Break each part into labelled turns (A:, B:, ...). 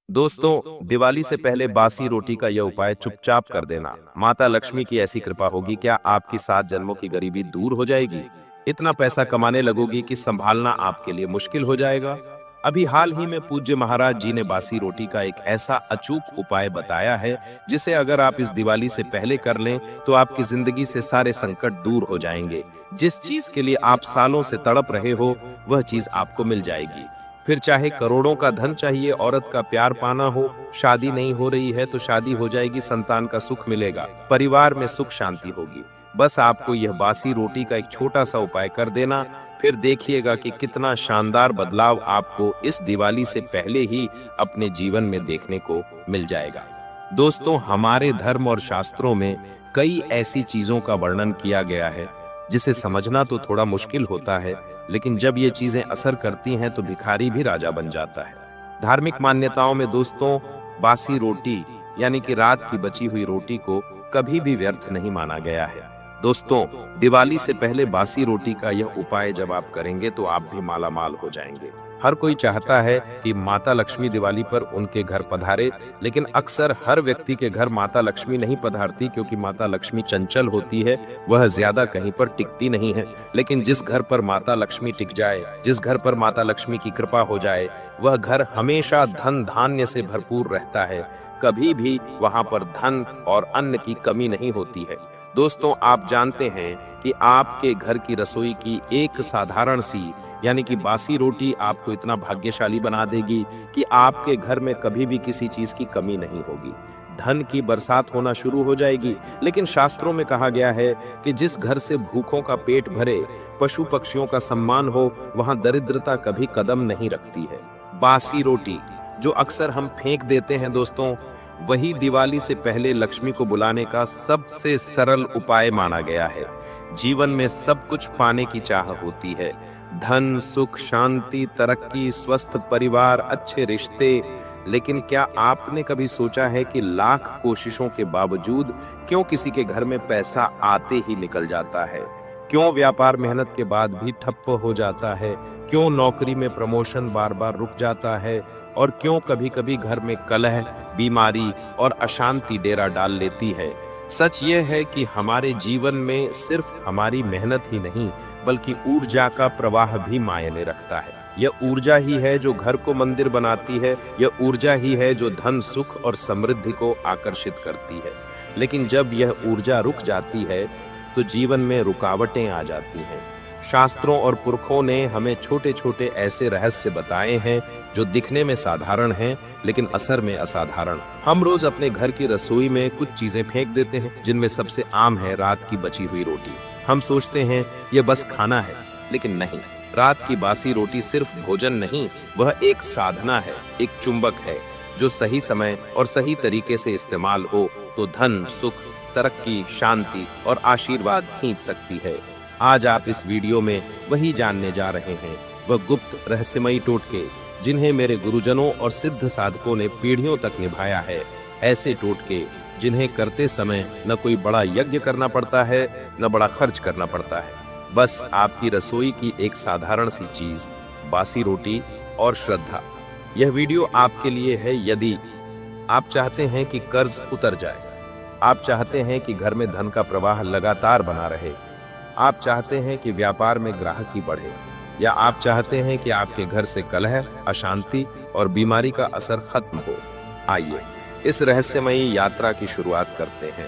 A: दोस्तों, दिवाली से पहले बासी रोटी का यह उपाय चुपचाप कर देना। माता लक्ष्मी की ऐसी कृपा होगी, क्या आपकी 7 जन्मों की गरीबी दूर हो जाएगी। इतना पैसा कमाने लगोगी कि संभालना आपके लिए मुश्किल हो जाएगा। अभी हाल ही में पूज्य महाराज जी ने बासी रोटी का एक ऐसा अचूक उपाय बताया है, जिसे अगर आप इस दिवाली से पहले कर लें, तो आपकी जिंदगी से सारे संकट दूर हो जाएंगे। जिस चीज के लिए आप सालों से तड़प रहे हो, वह चीज आपको मिल जाएगी। फिर चाहे करोड़ों का धन चाहिए, औरत का प्यार पाना हो, शादी नहीं हो रही है तो शादी हो जाएगी, संतान का सुख मिलेगा, परिवार में सुख शांति होगी। बस आपको यह बासी रोटी का एक छोटा सा उपाय कर देना, फिर देखिएगा कि कितना शानदार बदलाव आपको इस दिवाली से पहले ही अपने जीवन में देखने को मिल जाएगा। दोस्तों, हमारे धर्म और शास्त्रों में कई ऐसी चीजों का वर्णन किया गया है जिसे समझना तो थोड़ा मुश्किल होता है, लेकिन जब ये चीजें असर करती हैं तो भिखारी भी राजा बन जाता है। धार्मिक मान्यताओं में दोस्तों, बासी रोटी यानी कि रात की बची हुई रोटी को कभी भी व्यर्थ नहीं माना गया है। दोस्तों, दिवाली से पहले बासी रोटी का यह उपाय जब आप करेंगे तो आप भी माला माल हो जाएंगे। हर कोई चाहता है कि माता लक्ष्मी दिवाली पर उनके घर पधारे, लेकिन अक्सर हर व्यक्ति के घर माता लक्ष्मी नहीं पधारती, क्योंकि माता लक्ष्मी चंचल होती है, वह ज्यादा कहीं पर टिकती नहीं है। लेकिन जिस घर पर माता लक्ष्मी टिक जाए, जिस घर पर माता लक्ष्मी की कृपा हो जाए, वह घर हमेशा धन धान्य से भरपूर रहता है। कभी भी वहां पर धन और अन्न की कमी नहीं होती है। दोस्तों, आप जानते हैं कि आपके घर की रसोई की एक साधारण सी यानी कि बासी रोटी आपको इतना भाग्यशाली बना देगी कि आपके घर में कभी भी किसी चीज की कमी नहीं होगी। धन की बरसात होना शुरू हो जाएगी। लेकिन शास्त्रों में कहा गया है कि जिस घर से भूखों का पेट भरे, पशु पक्षियों का सम्मान हो, वहां दरिद्रता कभी कदम नहीं रखती है। बासी रोटी जो अक्सर हम फेंक देते हैं दोस्तों, वही दिवाली से पहले लक्ष्मी को बुलाने का सबसे सरल उपाय माना गया है। जीवन में सब कुछ पाने की चाह होती है, धन, सुख, शांति, तरक्की, स्वस्थ परिवार, अच्छे रिश्ते। लेकिन क्या आपने कभी सोचा है कि लाख कोशिशों के बावजूद क्यों किसी के घर में पैसा आते ही निकल जाता है? क्यों व्यापार मेहनत के बाद भी ठप्प हो जाता है? क्यों नौकरी में प्रमोशन बार बार रुक जाता है? और क्यों कभी कभी घर में कलह, बीमारी और अशांति डेरा डाल लेती है? सच यह है कि हमारे जीवन में सिर्फ हमारी मेहनत ही नहीं, बल्कि ऊर्जा का प्रवाह भी मायने रखता है। यह ऊर्जा ही है जो घर को मंदिर बनाती है, यह ऊर्जा ही है जो धन, सुख और समृद्धि को आकर्षित करती है। लेकिन जब यह ऊर्जा रुक जाती है तो जीवन में रुकावटें आ जाती हैं। शास्त्रों और पुरखों ने हमें छोटे छोटे ऐसे रहस्य बताए हैं जो दिखने में साधारण हैं, लेकिन असर में असाधारण। हम रोज अपने घर की रसोई में कुछ चीजें फेंक देते हैं, जिनमें सबसे आम है रात की बची हुई रोटी। हम सोचते हैं यह बस खाना है, लेकिन नहीं। रात की बासी रोटी सिर्फ भोजन नहीं, वह एक साधना है, एक चुंबक है जो सही समय और सही तरीके से इस्तेमाल हो तो धन, सुख, तरक्की, शांति और आशीर्वाद खींच सकती है। आज आप इस वीडियो में वही जानने जा रहे हैं, वह गुप्त रहस्यमयी टोटके जिन्हें मेरे गुरुजनों और सिद्ध साधकों ने पीढ़ियों तक निभाया है। ऐसे टोटके जिन्हें करते समय न कोई बड़ा यज्ञ करना पड़ता है, न बड़ा खर्च करना पड़ता है। बस आपकी रसोई की एक साधारण सी चीज, बासी रोटी और श्रद्धा। यह वीडियो आपके लिए है यदि आप चाहते हैं कि कर्ज उतर जाए, आप चाहते हैं कि घर में धन का प्रवाह लगातार बना रहे, आप चाहते हैं कि व्यापार में ग्राहकी बढ़े, या आप चाहते हैं कि आपके घर से कलह, अशांति और बीमारी का असर खत्म हो। आइए इस रहस्यमयी यात्रा की शुरुआत करते हैं।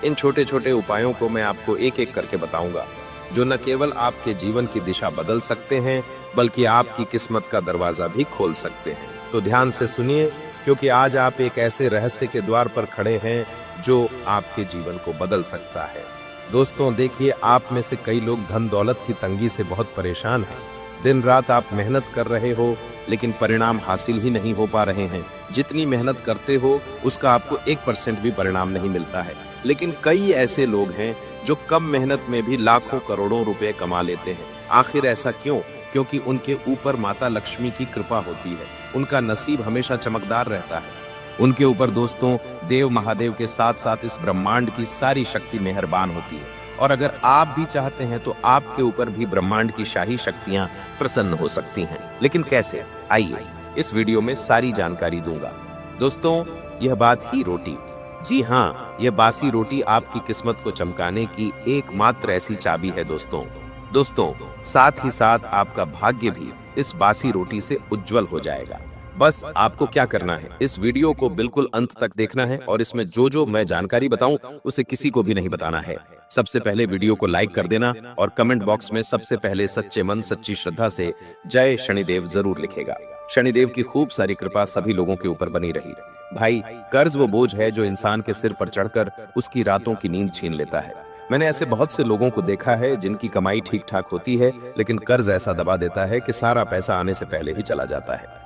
A: इन छोटे छोटे उपायों को मैं आपको एक एक करके बताऊंगा, जो न केवल आपके जीवन की दिशा बदल सकते हैं, बल्कि आपकी किस्मत का दरवाजा भी खोल सकते हैं। तो ध्यान से सुनिए, क्योंकि आज आप एक ऐसे रहस्य के द्वार पर खड़े हैं जो आपके जीवन को बदल सकता है। दोस्तों देखिए, आप में से कई लोग धन दौलत की तंगी से बहुत परेशान हैं। दिन रात आप मेहनत कर रहे हो, लेकिन परिणाम हासिल ही नहीं हो पा रहे हैं। जितनी मेहनत करते हो उसका आपको 1% भी परिणाम नहीं मिलता है। लेकिन कई ऐसे लोग हैं जो कम मेहनत में भी लाखों करोड़ों रुपए कमा लेते हैं। आखिर ऐसा क्यों? क्योंकि उनके ऊपर माता लक्ष्मी की कृपा होती है। उनका नसीब हमेशा चमकदार रहता है। उनके ऊपर दोस्तों देव महादेव के साथ साथ इस ब्रह्मांड की सारी शक्ति मेहरबान होती है। और अगर आप भी चाहते हैं तो आपके ऊपर भी ब्रह्मांड की शाही शक्तियां प्रसन्न हो सकती हैं। लेकिन कैसे? आइए इस वीडियो में सारी जानकारी दूंगा। दोस्तों, यह बात ही रोटी, जी हाँ, यह बासी रोटी आपकी किस्मत को चमकाने की एकमात्र ऐसी चाबी है दोस्तों, साथ ही साथ आपका भाग्य भी इस बासी रोटी से उज्जवल हो जाएगा। बस आपको क्या करना है, इस वीडियो को बिल्कुल अंत तक देखना है और इसमें जो मैं जानकारी बताऊं उसे किसी को भी नहीं बताना है। सबसे पहले वीडियो को लाइक कर देना और कमेंट बॉक्स में सबसे पहले सच्चे मन सच्ची श्रद्धा से जय शनिदेव जरूर लिखेगा। शनिदेव की खूब सारी कृपा सभी लोगों के ऊपर बनी रही। भाई, कर्ज वो बोझ है जो इंसान के सिर पर चढ़कर उसकी रातों की नींद छीन लेता है। मैंने ऐसे बहुत से लोगों को देखा है जिनकी कमाई ठीक ठाक होती है, लेकिन कर्ज ऐसा दबा देता है कि सारा पैसा आने से पहले ही चला जाता है।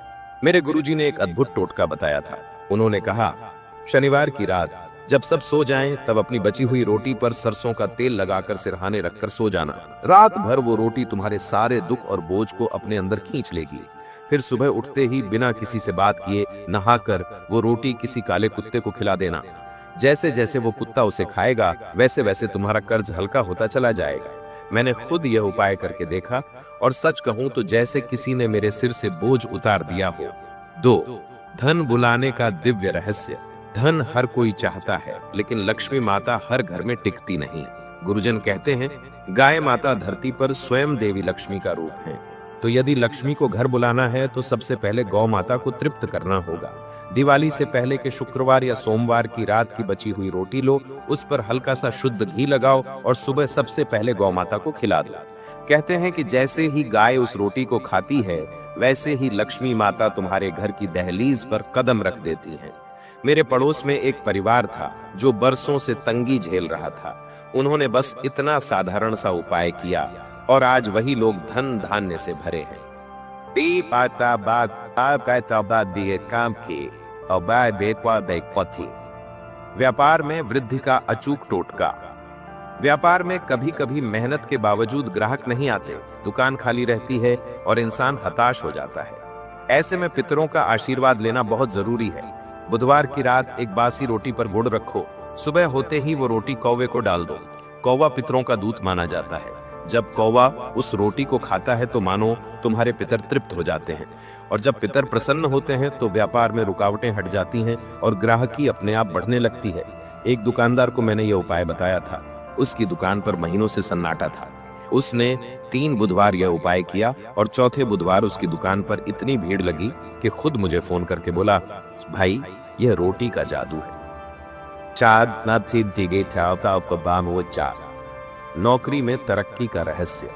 A: मेरे गुरुजी ने एक अद्भुत टोटका बताया था। उन्होंने कहा, शनिवार की रात जब सब सो जाएं, तब अपनी बची हुई रोटी पर सरसों का तेल लगाकर सिरहाने रखकर सो जाना। रात भर वो रोटी तुम्हारे सारे दुख और बोझ को अपने अंदर खींच लेगी। फिर सुबह उठते ही बिना किसी से बात किए नहाकर वो रोटी किसी काले कुत्ते को खिला देना। जैसे जैसे वो कुत्ता उसे खाएगा, वैसे वैसे तुम्हारा कर्ज हल्का होता चला जाएगा। मैंने खुद यह उपाय करके देखा और सच कहूं तो जैसे किसी ने मेरे सिर से बोझ उतार दिया हो। 2. धन बुलाने का दिव्य रहस्य। धन हर कोई चाहता है, लेकिन लक्ष्मी माता हर घर में टिकती नहीं। गुरुजन कहते हैं, गाय माता धरती पर स्वयं देवी लक्ष्मी का रूप है। तो यदि लक्ष्मी को घर बुलाना है तो सबसे पहले गौ माता को तृप्त करना होगा। दिवाली से पहले के शुक्रवार या सोमवार की रात की बची हुई रोटी लो, उस पर हल्का सा शुद्ध घी लगाओ और सुबह सबसे पहले गौ माता को खिला दो। कहते हैं कि जैसे ही गाय उस रोटी को खाती है, वैसे ही लक्ष्मी माता तुम्हारे घर की दहलीज पर कदम रख देती हैं। मेरे पड़ोस में एक परिवार था जो बरसों से तंगी झेल रहा था। उन्होंने बस इतना साधारण सा उपाय किया और आज वही लोग धन धान्य से भरे हैं। व्यापार में वृद्धि का अचूक टोटका। व्यापार में कभी कभी मेहनत के बावजूद ग्राहक नहीं आते, दुकान खाली रहती है और इंसान हताश हो जाता है। ऐसे में पितरों का आशीर्वाद लेना बहुत जरूरी है। बुधवार की रात एक बासी रोटी पर गुड़ रखो। सुबह होते ही वो रोटी कौवे को डाल दो। कौवा पितरों का दूत माना जाता है। जब कौवा उस रोटी को खाता है तो मानो तुम्हारे पितर तृप्त हो जाते हैं, और जब पितर प्रसन्न होते हैं तो व्यापार में रुकावटें हट जाती हैं और ग्राहकी अपने आप बढ़ने लगती है। एक दुकानदार को मैंने यह उपाय बताया था। उसकी दुकान पर महीनों से सन्नाटा था। उसने 3 बुधवार यह उपाय किया और चौथे बुधवार उसकी दुकान पर इतनी भीड़ लगी कि खुद मुझे फोन करके बोला, भाई, यह रोटी का जादू है। नौकरी में तरक्की का रहस्य।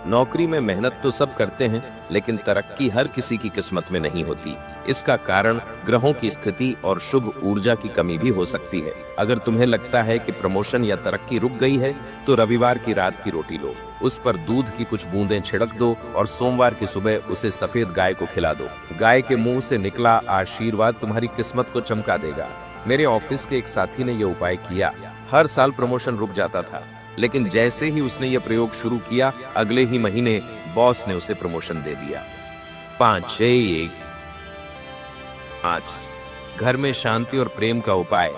A: नौकरी में मेहनत तो सब करते हैं, लेकिन तरक्की हर किसी की किस्मत में नहीं होती। इसका कारण ग्रहों की स्थिति और शुभ ऊर्जा की कमी भी हो सकती है। अगर तुम्हें लगता है कि प्रमोशन या तरक्की रुक गई है, तो रविवार की रात की रोटी लो, उस पर दूध की कुछ बूंदें छिड़क दो और सोमवार की सुबह उसे सफेद गाय को खिला दो। गाय के मुंह से निकला आशीर्वाद तुम्हारी किस्मत को चमका देगा। मेरे ऑफिस के एक साथी ने यह उपाय किया। हर साल प्रमोशन रुक जाता था, लेकिन जैसे ही उसने यह प्रयोग शुरू किया, अगले ही महीने बॉस ने उसे प्रमोशन दे दिया। 5 घर में शांति और प्रेम का उपाय।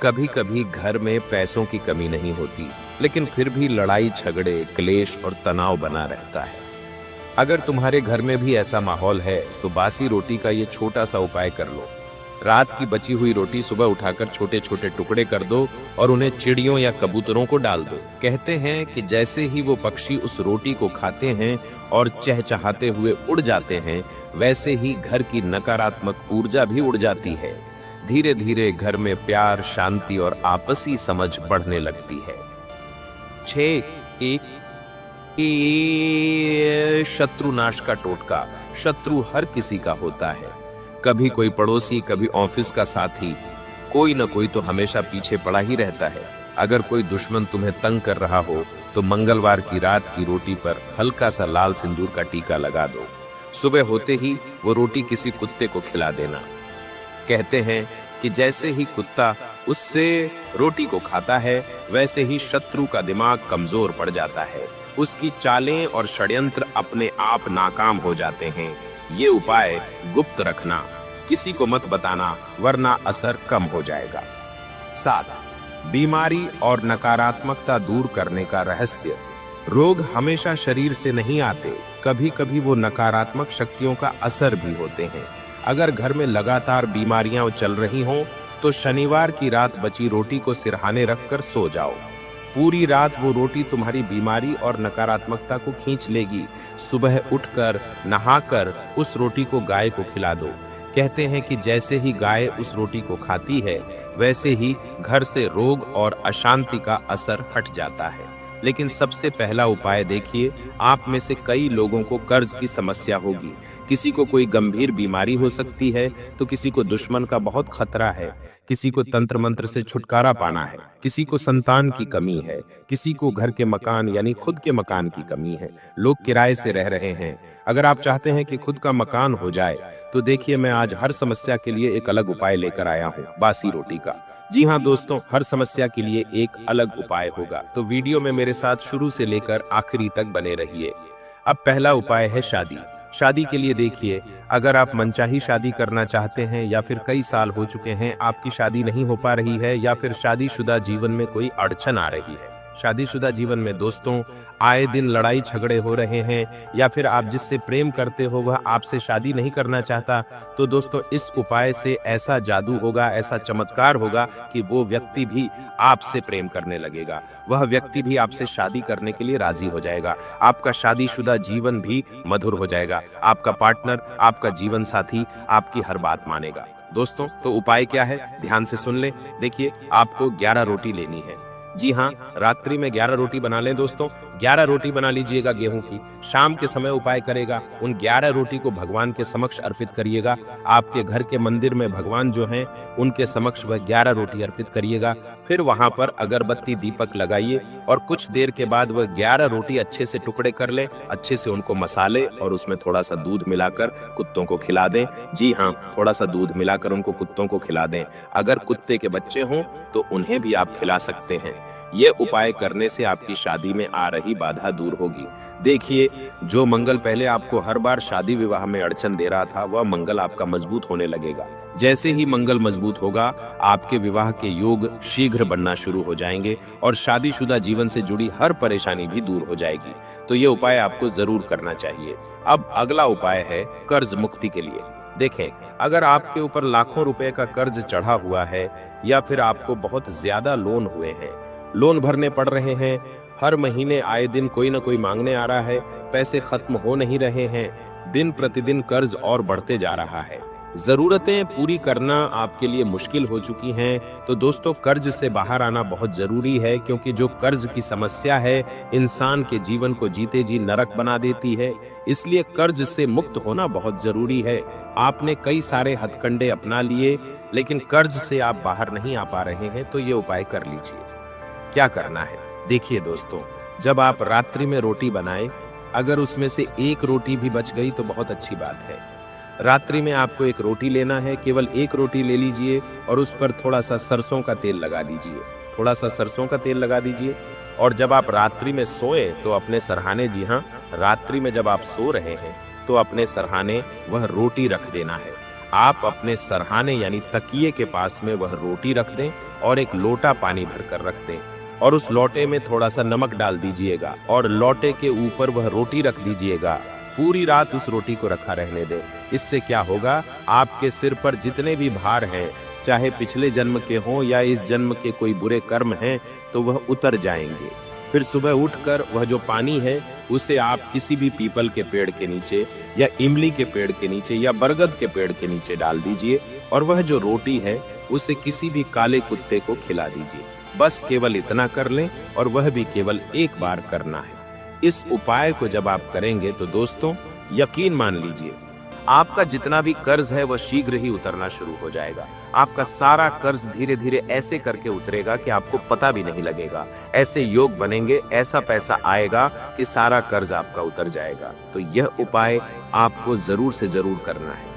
A: कभी कभी घर में पैसों की कमी नहीं होती, लेकिन फिर भी लड़ाई झगड़े, क्लेश और तनाव बना रहता है। अगर तुम्हारे घर में भी ऐसा माहौल है तो बासी रोटी का ये छोटा सा उपाय कर लो। रात की बची हुई रोटी सुबह उठाकर छोटे छोटे टुकड़े कर दो और उन्हें चिड़ियों या कबूतरों को डाल दो। कहते हैं कि जैसे ही वो पक्षी उस रोटी को खाते हैं और चहचहाते हुए उड़ जाते हैं, वैसे ही घर की नकारात्मक ऊर्जा भी उड़ जाती है। धीरे धीरे घर में प्यार, शांति और आपसी समझ बढ़ने लगती है। 6 शत्रु नाश का टोटका। शत्रु हर किसी का होता है। कभी कोई पड़ोसी, कभी ऑफिस का साथी, कोई न कोई तो हमेशा पीछे पड़ा ही रहता है। अगर कोई दुश्मन तुम्हें तंग कर रहा हो तो मंगलवार की रात की रोटी पर हल्का सा लाल सिंदूर का टीका लगा दो। सुबह होते ही वो रोटी किसी कुत्ते को खिला देना। कहते हैं कि जैसे ही कुत्ता उससे रोटी को खाता है, वैसे ही शत्रु का दिमाग कमजोर पड़ जाता है। उसकी चालें और षड्यंत्र अपने आप नाकाम हो जाते हैं। ये उपाय गुप्त रखना, किसी को मत बताना, वरना असर कम हो जाएगा। 7 बीमारी और नकारात्मकता दूर करने का रहस्य। रोग हमेशा शरीर से नहीं आते, कभी कभी वो नकारात्मक शक्तियों का असर भी होते हैं। अगर घर में लगातार बीमारियां चल रही हों तो शनिवार की रात बची रोटी को सिरहाने रखकर सो जाओ। पूरी रात वो रोटी तुम्हारी बीमारी और नकारात्मकता को खींच लेगी। सुबह उठकर नहाकर उस रोटी को गाय को खिला दो। कहते हैं कि जैसे ही गाय उस रोटी को खाती है वैसे ही घर से रोग और अशांति का असर हट जाता है। लेकिन सबसे पहला उपाय देखिए, आप में से कई लोगों को कर्ज की समस्या होगी। किसी को कोई गंभीर बीमारी हो सकती है तो किसी को दुश्मन का बहुत खतरा है, किसी को तंत्र मंत्र से छुटकारा पाना है, किसी को संतान की कमी है, किसी को घर के मकान यानी खुद के मकान की कमी है, लोग किराए से रह रहे हैं। अगर आप चाहते हैं कि खुद का मकान हो जाए तो देखिए, मैं आज हर समस्या के लिए एक अलग उपाय लेकर आया हूँ, बासी रोटी का। जी हाँ दोस्तों, हर समस्या के लिए एक अलग उपाय होगा, तो वीडियो में मेरे साथ शुरू से लेकर आखिरी तक बने रहिए। अब पहला उपाय है शादी। शादी के लिए देखिए, अगर आप मनचाही शादी करना चाहते हैं या फिर कई साल हो चुके हैं आपकी शादी नहीं हो पा रही है, या फिर शादीशुदा जीवन में कोई अड़चन आ रही है, शादीशुदा जीवन में दोस्तों आए दिन लड़ाई झगड़े हो रहे हैं, या फिर आप जिससे प्रेम करते हो वह आपसे शादी नहीं करना चाहता, तो दोस्तों इस उपाय से ऐसा जादू होगा, ऐसा चमत्कार होगा कि वो व्यक्ति भी आपसे प्रेम करने लगेगा, वह व्यक्ति भी आपसे शादी करने के लिए राजी हो जाएगा, आपका शादीशुदा जीवन भी मधुर हो जाएगा, आपका पार्टनर, आपका जीवन साथी आपकी हर बात मानेगा। दोस्तों तो उपाय क्या है, ध्यान से सुन ले। देखिए, आपको 11 रोटी लेनी है। जी हाँ, रात्रि में 11 रोटी बना लें दोस्तों। 11 रोटी बना लीजिएगा गेहूं की। शाम के समय उपाय करेगा, उन 11 रोटी को भगवान के समक्ष अर्पित करिएगा। आपके घर के मंदिर में भगवान जो हैं उनके समक्ष वह 11 रोटी अर्पित करिएगा। फिर वहां पर अगरबत्ती दीपक लगाइए और कुछ देर के बाद वह 11 रोटी अच्छे से टुकड़े कर लें, अच्छे से उनको मसाले और उसमें थोड़ा सा दूध मिलाकर कुत्तों को खिला दें। जी हाँ, थोड़ा सा दूध मिलाकर उनको कुत्तों को खिला दें। अगर कुत्ते के बच्चे हों तो उन्हें भी आप खिला सकते हैं। ये उपाय करने से आपकी शादी में आ रही बाधा दूर होगी। देखिए, जो मंगल पहले आपको हर बार शादी विवाह में अड़चन दे रहा था, वह मंगल आपका मजबूत होने लगेगा। जैसे ही मंगल मजबूत होगा, आपके विवाह के योग शीघ्र बनना शुरू हो जाएंगे और शादीशुदा जीवन से जुड़ी हर परेशानी भी दूर हो जाएगी। तो ये उपाय आपको जरूर करना चाहिए। अब अगला उपाय है कर्ज मुक्ति के लिए। देखें, अगर आपके ऊपर लाखों रुपए का कर्ज चढ़ा हुआ है या फिर आपको बहुत ज्यादा लोन हुए हैं, लोन भरने पड़ रहे हैं, हर महीने आए दिन कोई ना कोई मांगने आ रहा है, पैसे खत्म हो नहीं रहे हैं, दिन प्रतिदिन कर्ज और बढ़ते जा रहा है, जरूरतें पूरी करना आपके लिए मुश्किल हो चुकी हैं, तो दोस्तों कर्ज से बाहर आना बहुत जरूरी है, क्योंकि जो कर्ज की समस्या है इंसान के जीवन को जीते जी नरक बना देती है। इसलिए कर्ज से मुक्त होना बहुत जरूरी है। आपने कई सारे हथकंडे अपना लिए लेकिन कर्ज से आप बाहर नहीं आ पा रहे हैं, तो ये उपाय कर लीजिए। क्या करना है, देखिए दोस्तों, जब आप रात्रि में रोटी बनाएं, अगर उसमें से एक रोटी भी बच गई तो बहुत अच्छी बात है। रात्रि में आपको एक रोटी लेना है, केवल एक रोटी ले लीजिए और उस पर थोड़ा सा सरसों का तेल लगा दीजिए, थोड़ा सा सरसों का तेल लगा दीजिए। और जब आप रात्रि में सोए तो अपने सरहाने, जी हाँ, रात्रि में जब आप सो रहे हैं तो अपने सरहाने वह रोटी रख देना है। आप अपने सरहाने यानी तकिए के पास में वह रोटी रख दें और एक लोटा पानी भरकर रख दें और उस लोटे में थोड़ा सा नमक डाल दीजिएगा और लोटे के ऊपर वह रोटी रख दीजिएगा। पूरी रात उस रोटी को रखा रहने दें। इससे क्या होगा, आपके सिर पर जितने भी भार हैं, चाहे पिछले जन्म के हों या इस जन्म के कोई बुरे कर्म हैं, तो वह उतर जाएंगे। फिर सुबह उठकर वह जो पानी है उसे आप किसी भी पीपल के पेड़ के नीचे या इमली के पेड़ के नीचे या बरगद के पेड़ के नीचे डाल दीजिए और वह जो रोटी है उसे किसी भी काले कुत्ते को खिला दीजिए। बस केवल इतना कर लें और वह भी केवल एक बार करना है। इस उपाय को जब आप करेंगे तो दोस्तों यकीन मान लीजिए, आपका जितना भी कर्ज है वह शीघ्र ही उतरना शुरू हो जाएगा। आपका सारा कर्ज धीरे धीरे ऐसे करके उतरेगा कि आपको पता भी नहीं लगेगा। ऐसे योग बनेंगे, ऐसा पैसा आएगा कि सारा कर्ज आपका उतर जाएगा। तो यह उपाय आपको जरूर से जरूर करना है।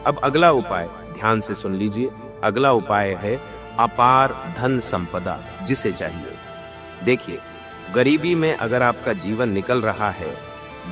A: अब अगला उपाय ध्यान से सुन लीजिए। अगला उपाय है अपार धन संपदा जिसे चाहिए। देखिए, गरीबी में अगर आपका जीवन निकल रहा है,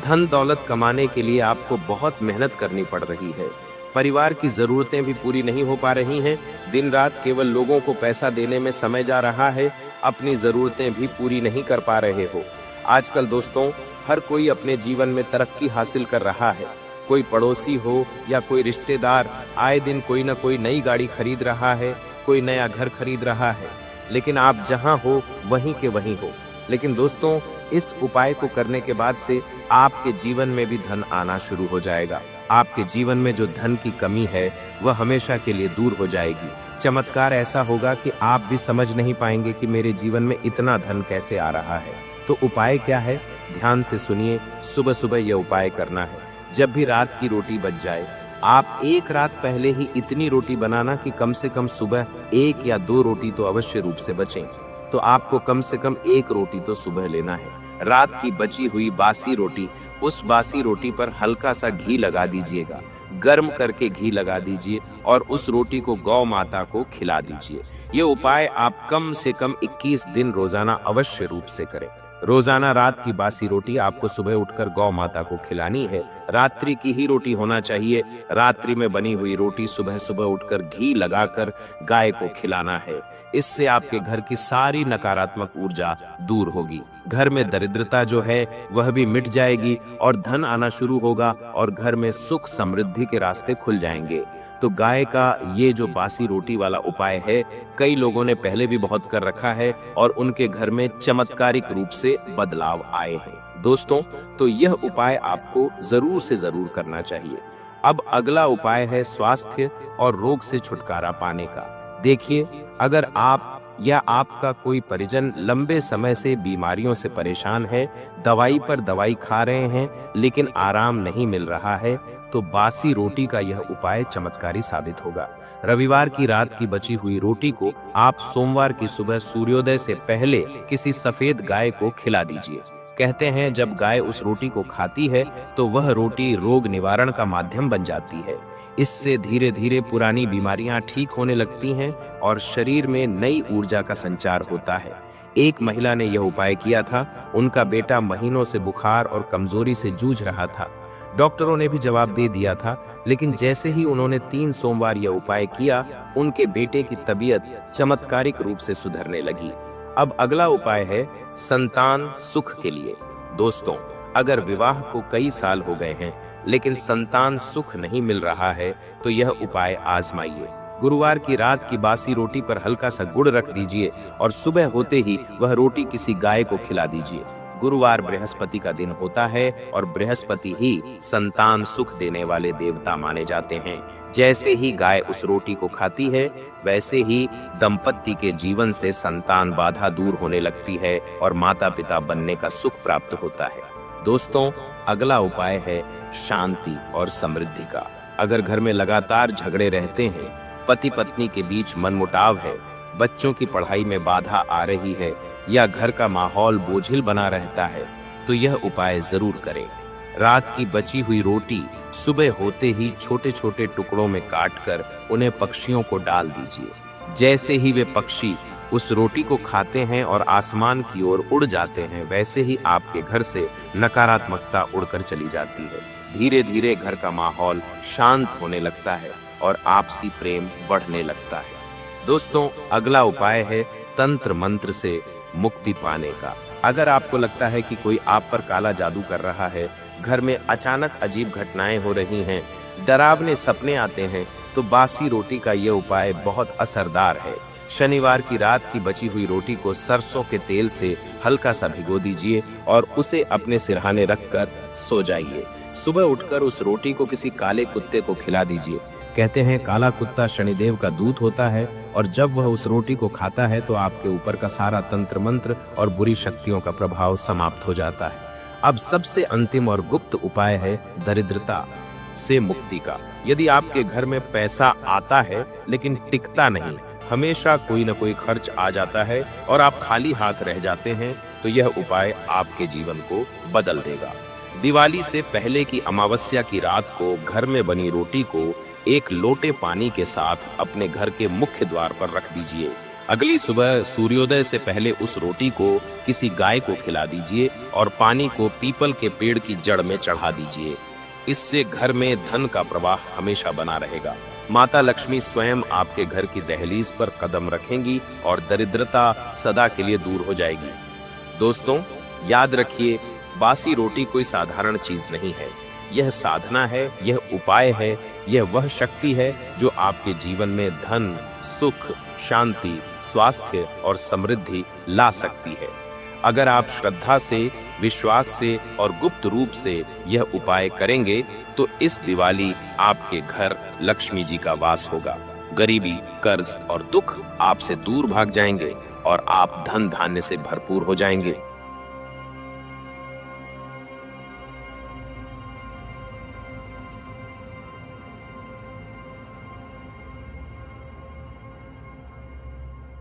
A: धन दौलत कमाने के लिए आपको बहुत मेहनत करनी पड़ रही है, परिवार की जरूरतें भी पूरी नहीं हो पा रही हैं, दिन रात केवल लोगों को पैसा देने में समय जा रहा है, अपनी जरूरतें भी पूरी नहीं कर पा रहे हो। आजकल दोस्तों हर कोई अपने जीवन में तरक्की हासिल कर रहा है, कोई पड़ोसी हो या कोई रिश्तेदार, आए दिन कोई ना कोई नई गाड़ी खरीद रहा है, कोई नया घर खरीद रहा है, लेकिन आप जहां हो वहीं के वहीं हो। लेकिन दोस्तों, इस उपाय को करने के बाद से आपके जीवन में भी धन आना शुरू हो जाएगा। आपके जीवन में जो धन की कमी है वह हमेशा के लिए दूर हो जाएगी। चमत्कार ऐसा होगा कि आप भी समझ नहीं पाएंगे कि मेरे जीवन में इतना धन कैसे आ रहा है। तो उपाय क्या है? ध्यान से सुनिए। सुबह सुबह यह उपाय करना है। जब भी रात की रोटी बच जाए, आप एक रात पहले ही इतनी रोटी बनाना कि कम से कम सुबह 1 या 2 रोटी तो अवश्य रूप से बचें। तो आपको कम से कम 1 रोटी तो सुबह लेना है। रात की बची हुई बासी रोटी, उस बासी रोटी पर हल्का सा घी लगा दीजिएगा। गर्म करके घी लगा दीजिए और उस रोटी को गौ माता को खिला दीजिए। ये उपाय आप कम से कम 21 दिन रोजाना अवश्य रूप से करें। रोजाना रात की बासी रोटी आपको सुबह उठकर गौ माता को खिलानी है। रात्रि की ही रोटी होना चाहिए। रात्रि में बनी हुई रोटी सुबह सुबह उठकर घी लगाकर गाय को खिलाना है। इससे आपके घर की सारी नकारात्मक ऊर्जा दूर होगी। घर में दरिद्रता जो है वह भी मिट जाएगी और धन आना शुरू होगा और घर में सुख समृद्धि के रास्ते खुल जाएंगे। तो गाय का ये जो बासी रोटी वाला उपाय है, कई लोगों ने पहले भी बहुत कर रखा है और उनके घर में चमत्कारिक रूप से बदलाव आए हैं। दोस्तों, तो यह उपाय आपको जरूर से जरूर करना चाहिए। अब अगला उपाय है स्वास्थ्य और रोग से छुटकारा पाने का। देखिए, अगर आप या आपका कोई परिजन लंबे समय से बीमारियों से परेशान है, दवाई पर दवाई खा रहे हैं लेकिन आराम नहीं मिल रहा है, तो बासी रोटी का यह उपाय चमत्कारी साबित होगा। रविवार की रात की बची हुई रोटी को आप सोमवार की सुबह सूर्योदय से पहले किसी सफेद गाय को खिला दीजिए। कहते हैं जब गाय उस रोटी को खाती है तो वह रोटी रोग निवारण का माध्यम बन जाती है। इससे धीरे धीरे पुरानी बीमारियां ठीक होने लगती हैं और शरीर में नई ऊर्जा का संचार होता है। एक महिला ने यह उपाय किया था। उनका बेटा महीनों से बुखार और कमजोरी से जूझ रहा था। डॉक्टरों ने भी जवाब दे दिया था, लेकिन जैसे ही उन्होंने 3 सोमवार यह उपाय किया, उनके बेटे की तबीयत चमत्कारिक रूप से सुधरने लगी। अब अगला उपाय है संतान सुख के लिए। दोस्तों, अगर विवाह को कई साल हो गए हैं लेकिन संतान सुख नहीं मिल रहा है, तो यह उपाय आजमाइए। गुरुवार की रात की बासी रोटी पर हल्का सा गुड़ रख दीजिए और सुबह होते ही वह रोटी किसी गाय को खिला दीजिए। गुरुवार बृहस्पति का दिन होता है और बृहस्पति ही संतान सुख देने वाले देवता माने जाते हैं। जैसे ही गाय उस रोटी को खाती है, वैसे ही दंपति के जीवन से संतान बाधा दूर होने लगती है और माता पिता बनने का सुख प्राप्त होता है। दोस्तों, अगला उपाय है शांति और समृद्धि का। अगर घर में लगातार झगड़े रहते हैं, पति पत्नी के बीच मनमुटाव है, बच्चों की पढ़ाई में बाधा आ रही है या घर का माहौल बोझिल बना रहता है, तो यह उपाय जरूर करें। रात की बची हुई रोटी सुबह होते ही छोटे छोटे टुकड़ों में काटकर उन्हें पक्षियों को डाल दीजिए। जैसे ही वे पक्षी उस रोटी को खाते हैं और आसमान की ओर उड़ जाते हैं, वैसे ही आपके घर से नकारात्मकता उड़कर चली जाती है। धीरे धीरे घर का माहौल शांत होने लगता है और आपसी प्रेम बढ़ने लगता है। दोस्तों, अगला उपाय है तंत्र मंत्र से मुक्ति पाने का। अगर आपको लगता है कि कोई आप पर काला जादू कर रहा है, घर में अचानक अजीब घटनाएं हो रही हैं, डरावने सपने आते हैं, तो बासी रोटी का यह उपाय बहुत असरदार है। शनिवार की रात की बची हुई रोटी को सरसों के तेल से हल्का सा भिगो दीजिए और उसे अपने सिरहाने रखकर सो जाइए। सुबह उठकर उस रोटी को किसी काले कुत्ते को खिला दीजिए। कहते हैं काला कुत्ता शनिदेव का दूत होता है और जब वह उस रोटी को खाता है तो आपके ऊपर का सारा तंत्र मंत्र और बुरी शक्तियों का प्रभाव समाप्त हो जाता है। अब सबसे अंतिम और गुप्त उपाय है दरिद्रता से मुक्ति का। यदि आपके घर में पैसा आता है लेकिन टिकता नहीं, हमेशा कोई न कोई खर्च आ जाता है और आप खाली हाथ रह जाते हैं, तो यह उपाय आपके जीवन को बदल देगा। दिवाली से पहले की अमावस्या की रात को घर में बनी रोटी को एक लोटे पानी के साथ अपने घर के मुख्य द्वार पर रख दीजिए। अगली सुबह सूर्योदय से पहले उस रोटी को किसी गाय को खिला दीजिए और पानी को पीपल के पेड़ की जड़ में चढ़ा दीजिए। इससे घर में धन का प्रवाह हमेशा बना रहेगा। माता लक्ष्मी स्वयं आपके घर की दहलीज पर कदम रखेंगी और दरिद्रता सदा के लिए दूर हो जाएगी। दोस्तों, याद रखिए, बासी रोटी कोई साधारण चीज नहीं है। यह साधना है, यह उपाय है, यह वह शक्ति है जो आपके जीवन में धन, सुख, शांति, स्वास्थ्य और समृद्धि ला सकती है। अगर आप श्रद्धा से, विश्वास से और गुप्त रूप से यह उपाय करेंगे तो इस दिवाली आपके घर लक्ष्मी जी का वास होगा। गरीबी, कर्ज और दुख आपसे दूर भाग जाएंगे और आप धन धान्य से भरपूर हो जाएंगे।